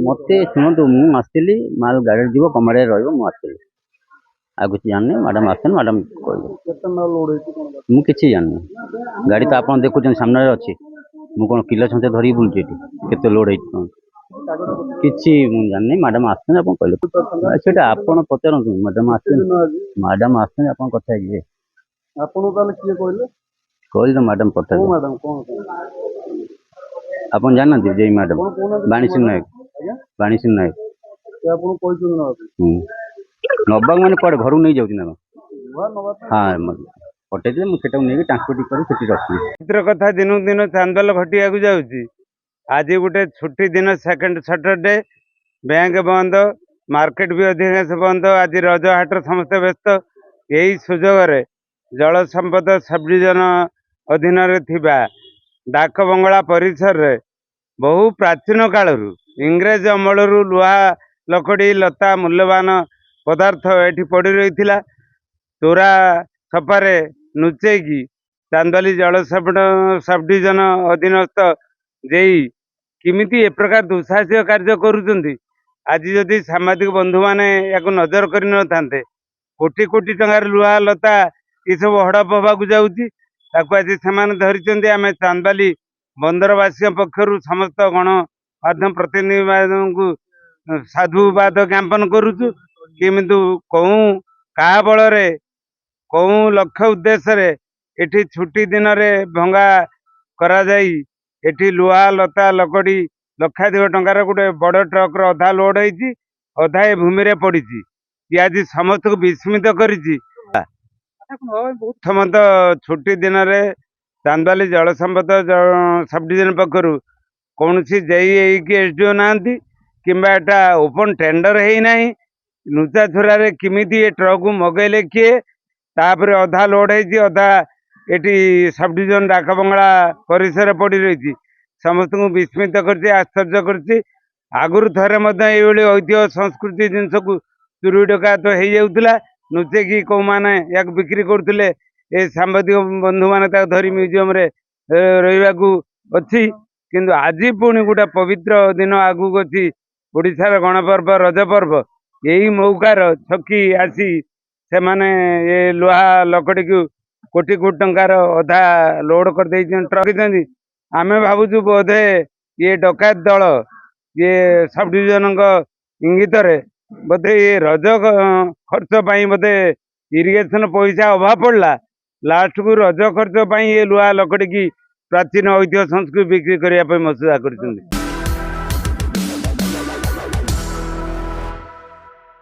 मते शुणु मुझे माल गाड़ी जीव कमाड़े रही आ किसी जाननी मैडम आसन मैडम मुझे जाननी गाड़ी तो आप देखुं सामने अच्छी मुझे कौन किलो छे धरिकी बुलूँ के लोड किसी मुझे जाननी मैडम आसन आप कहले से आप पचार मैडम मैडम आसन आप कथा कहले तो मैडम पचार आप जानना जय मैडम बाणी सिंह नायक बाणी सिंह नायक नबाक मैंने कड़े घर नहीं जाऊँ हाँ पटेल मुझे ट्रांसपोर्ट कर रखी चित्र कथा दिन दिन चांदल घटिया को जाऊँगी आज गोटे छुट्टी दिन सेकेंड सैटरडे बैंक बंद मार्केट भी अधिकांश बंद आज रज हाट समस्त व्यस्त यही सुजोग जल संपद सब डिविजन अधीन डाक बंगला परिसर रे बहु प्राचीन कालरू इंग्रेज अमलू लुहा लकड़ी लता मूल्यवान पदार्थ एठी पड़ी रही चोरा छपारे नुचेकी चांदली जल सब डिविजन अधीनस्थ जेई किमिति ए प्रकार दुस्साहसिक कार्य करुचंदी आज जदि सामाजिक बंधु माने याको नजर करि न थांते कोटी कोटी टंकार लुहा लता ये सब हड़प होगा जाऊँगी ताकू आज से धरी आम चांदबाली बंदरवासी पक्षर समस्त गणमाध्यम प्रतिनिधि को साधुवाद ज्ञापन करुचु किंतु कौं का बल कौं लक्ष्य उद्देश्य एठी छुट्टी दिन रे भंगा करा जाई एठी लुहा लता लकड़ी लक्षाधिक टंकार गोटे बड़ ट्रक अधा लोड होती अधा ए भूमि रे पड़ी ये आज समस्त को विस्मित करिछि प्रथम तो छुट्टी दिन रे चांदबाली जल संपद सब डिविजन पक्षर कौन सी जेई कि एसडीओ नांती किंबा एटा ओपन टेंडर है ना नुचा छुरा किमिति ए ट्रक को मगैले किए तापर अधा लोड है अधा एटी सब डिविजन डाक बंगला परिसर पड़ी रही समस्त को विस्मित कर आश्चर्य कर आगुरी थे ऐतिह्य संस्कृति जिनस को चोरी डकायत तो हो जाऊला नुचेकी कौ मैंने या बिक्री करुले ए सांबादिक बंधु मैंने धरी म्यूजियम रे रही अच्छी किंतु आज पुणी गोटे पवित्र दिन आगू अच्छी ओडिशार गणपर्व रज पर्व यही मौकार छकी आसी से माने ये लुहा लकड़ी को कोटी कोटी टंकार अधा लोड कर ट्रक आमे भावुँ बोधे ये डकायत दल ये सब डिविजन इंगित बोधे ये रज खर्च बोधे इरिगेशन पैसा अभाव पड़ला लास्ट को रज खर्च ये लुहा लकड़ी की प्राचीन ऐतिह्य संस्कृति बिक्री करने मसुदा कर।